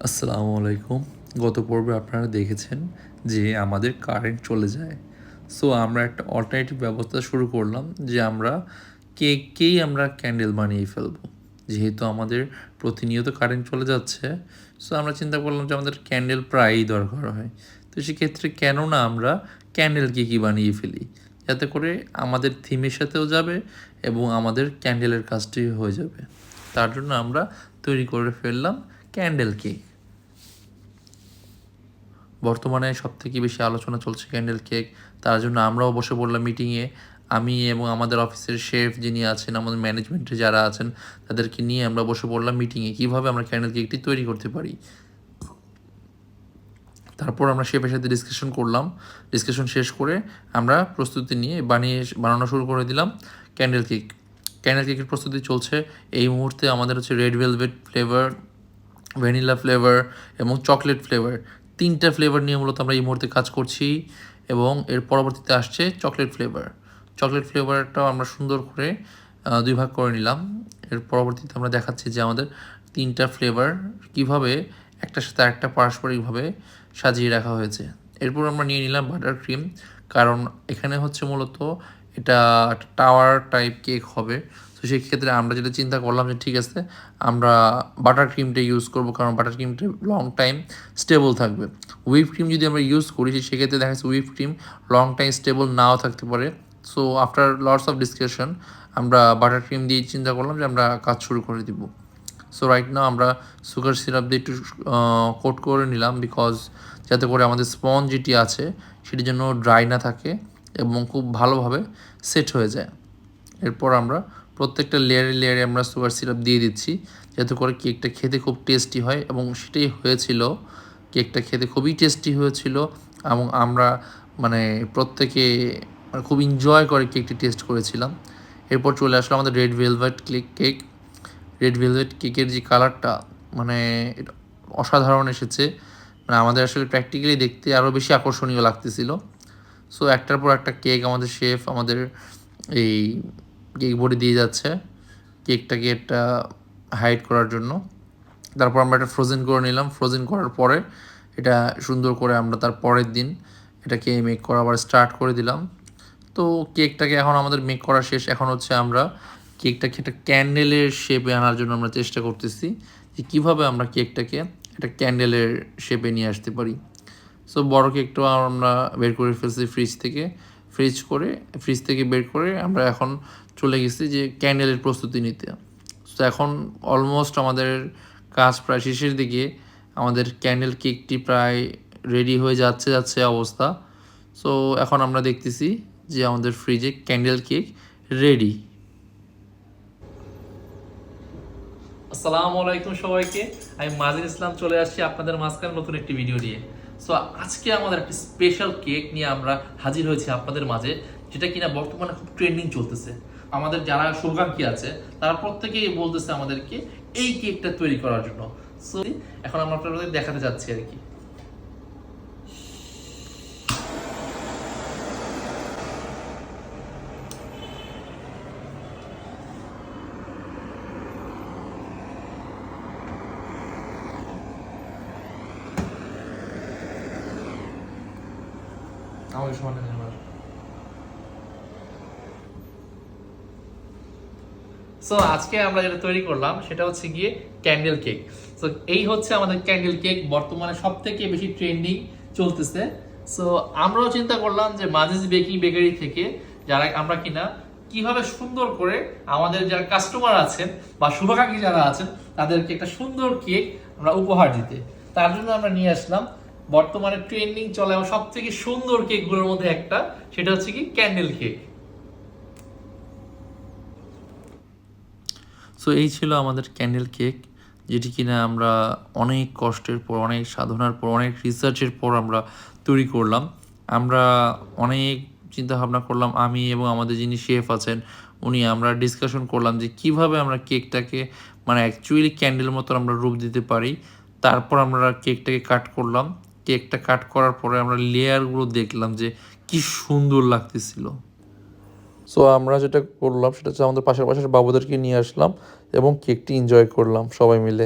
আসসালামু আলাইকুম। গত পর্বে আপনারা দেখেছেন যে আমাদের কারেন্ট চলে যায়। সো আমরা একটা অল্টারনেটিভ ব্যবস্থা শুরু করলাম যে আমরা কেককেই আমরা ক্যান্ডেল বানিয়ে ফেলবো। যেহেতু আমাদের প্রতিনিয়ত কারেন্ট চলে যাচ্ছে, সো আমরা চিন্তা করলাম যে আমাদের ক্যান্ডেল প্রায়ই দরকার হয়। তো সেক্ষেত্রে কেন না আমরা ক্যান্ডেল কেকই বানিয়ে ফেলি, যাতে করে আমাদের থিমের সাথেও যাবে এবং আমাদের ক্যান্ডেলের কাজটিও হয়ে যাবে। তার জন্য আমরা তৈরি করে ফেললাম ক্যান্ডেল কেক। বর্তমানে সবথেকে বেশি আলোচনা চলছে ক্যান্ডেল কেক। তার জন্য আমরাও বসে পড়লাম মিটিংয়ে। আমি এবং আমাদের অফিসের শেফ যিনি আছেন, আমাদের ম্যানেজমেন্টে যারা আছেন, তাদেরকে নিয়ে আমরা বসে পড়লাম মিটিংয়ে কীভাবে আমরা ক্যান্ডেল কেকটি তৈরি করতে পারি। তারপর আমরা শেফের সাথে ডিসকাশন করলাম। ডিসকাশন শেষ করে আমরা প্রস্তুতি নিয়ে বানানো শুরু করে দিলাম ক্যান্ডেল কেক। ক্যান্ডেল কেকের প্রস্তুতি চলছে এই মুহূর্তে। আমাদের হচ্ছে red velvet flavour, vanilla flavour এবং চকলেট ফ্লেভার, 3টা ফ্লেভার নিয়ে মূলত আমরা এই মুহূর্তে কাজ করছি। এবং এর পরবর্তীতে আসছে চকলেট ফ্লেভার। চকলেট ফ্লেভারটাও আমরা সুন্দর করে 2 ভাগ করে নিলাম। এর পরবর্তীতে আমরা দেখাচ্ছি যে আমাদের 3টা ফ্লেভার কীভাবে একটার সাথে আরেকটা পারস্পরিকভাবে সাজিয়ে রাখা হয়েছে। এরপর আমরা নিয়ে নিলাম বাটার ক্রিম, কারণ এখানে হচ্ছে মূলত এটা একটা টাওয়ার টাইপ কেক হবে। তো সেই ক্ষেত্রে আমরা যেটা চিন্তা করলাম যে ঠিক আছে, আমরা বাটার ক্রিমটা ইউজ করবো, কারণ বাটার ক্রিমটা লং টাইম স্টেবল থাকবে। হুইপ ক্রিম যদি আমরা ইউজ করি সেক্ষেত্রে দেখা যাচ্ছে whip cream long time stable নাও থাকতে পারে। So after lots of discussion আমরা বাটার ক্রিম দিয়ে চিন্তা করলাম যে আমরা কাজ শুরু করে দিব। সো রাইট নাও আমরা সুগার সিরাপ দিয়ে একটু কোট করে নিলাম, বিকজ যাতে করে আমাদের স্পঞ্জ যেটি আছে সেটি যেন ড্রাই না থাকে এবং খুব ভালোভাবে সেট হয়ে যায়। এরপর আমরা প্রত্যেকটা লেয়ারে আমরা সুগার সিরাপ দিয়ে দিচ্ছি, যাতে করে কেকটা খেতে খুব টেস্টি হয়। এবং সেটাই হয়েছিল, কেকটা খেতে খুবই টেস্টি হয়েছিল এবং আমরা প্রত্যেকে খুব এনজয় করে কেকটি টেস্ট করেছিলাম। এরপর চলে আসলো আমাদের red velvet cake. Red velvet কেকের যে কালারটা এটা অসাধারণ এসেছে। আমাদের আসলে প্র্যাকটিক্যালি দেখতে আরও বেশি আকর্ষণীয় লাগতেছিল। সো একটার পর একটা কেক আমাদের শেফ আমাদের এই কেক বোর্ডে দিয়ে যাচ্ছে কেকটাকে একটা হাইড করার জন্য। তারপর আমরা এটা ফ্রোজেন করে নিলাম। ফ্রোজেন করার পরে এটা সুন্দর করে আমরা তার পরের দিন এটাকে মেক করা আবার স্টার্ট করে দিলাম। তো কেকটাকে এখন আমাদের মেক করা শেষ। এখন হচ্ছে আমরা কেকটাকে একটা ক্যান্ডেলের শেপে আনার জন্য আমরা চেষ্টা করতেছি যে কীভাবে আমরা কেকটাকে একটা ক্যান্ডেলের শেপে নিয়ে আসতে পারি। সো বড় কেকটাও আমরা বের করে ফেলছি ফ্রিজ থেকে বের করে আমরা এখন চলে গেছি যে ক্যান্ডেলের প্রস্তুতি নিতে। সো এখন অলমোস্ট আমাদের কাজ প্রায় শেষের দিকে। আমাদের ক্যান্ডেল কেকটি প্রায় রেডি হয়ে যাচ্ছে অবস্থা। সো এখন আমরা দেখতেছি যে আমাদের ফ্রিজে ক্যান্ডেল কেক রেডি। আসসালামু আলাইকুম সবাইকে। আমি মাজিদ ইসলাম চলে আসছি আপনাদের মাঝখানে নতুন একটি ভিডিও নিয়ে। সো আজকে আমাদের একটি স্পেশাল কেক নিয়ে আমরা হাজির হয়েছি আপনাদের মাঝে, যেটা কিনা বর্তমানে খুব ট্রেন্ডিং চলতেছে। আমাদের যারা শুভাকাঙ্ক্ষী আছে তারা প্রত্যেকেই বলতেছে আমাদেরকে এই কেকটা তৈরি করার জন্য। সো এখন আমরা আপনাদের দেখাতে যাচ্ছি আর কি। আমাকে সমানে নেবার। সো আজকে আমরা যেটা তৈরি করলাম সেটা হচ্ছে গিয়ে ক্যান্ডেল কেক। সো এই হচ্ছে আমাদের ক্যান্ডেল কেক, বর্তমানে সব থেকে বেশি ট্রেন্ডিং চলতেছে। সো আমরাও চিন্তা করলাম যে মাজিজ বেকারি থেকে যারা আমরা কিনা কিভাবে সুন্দর করে আমাদের যারা কাস্টমার আছেন বা শুভাকাঙ্ক্ষী যারা আছেন তাদেরকে একটা সুন্দর কেক আমরা উপহার দিতে। তার জন্য আমরা নিয়ে আসলাম বর্তমানে ট্রেন্ডিং চলে এবং সব থেকে সুন্দর কেকগুলোর মধ্যে একটা, সেটা হচ্ছে কি ক্যান্ডেল কেক। সো এই ছিল আমাদের ক্যান্ডেল কেক, যেটি কিনা আমরা অনেক কষ্টের পর, অনেক সাধনার পর, অনেক রিসার্চের পর আমরা তৈরি করলাম। আমরা অনেক চিন্তা ভাবনা করলাম, আমি এবং আমাদের যিনি শেফ আছেন আমরা ডিসকাশন করলাম যে কিভাবে আমরা কেকটাকে অ্যাকচুয়ালি ক্যান্ডেল মতো আমরা রূপ দিতে পারি। তারপর আমরা কেকটাকে কাট করলাম। কেকটা কাট করার পরে আমরা লেয়ারগুলো দেখলাম যে কি সুন্দর লাগতেছিল। সো আমরা যেটা করলাম সেটা হচ্ছে আমাদের পাশের বাবুদেরকে নিয়ে আসলাম এবং কেকটি এনজয় করলাম সবাই মিলে।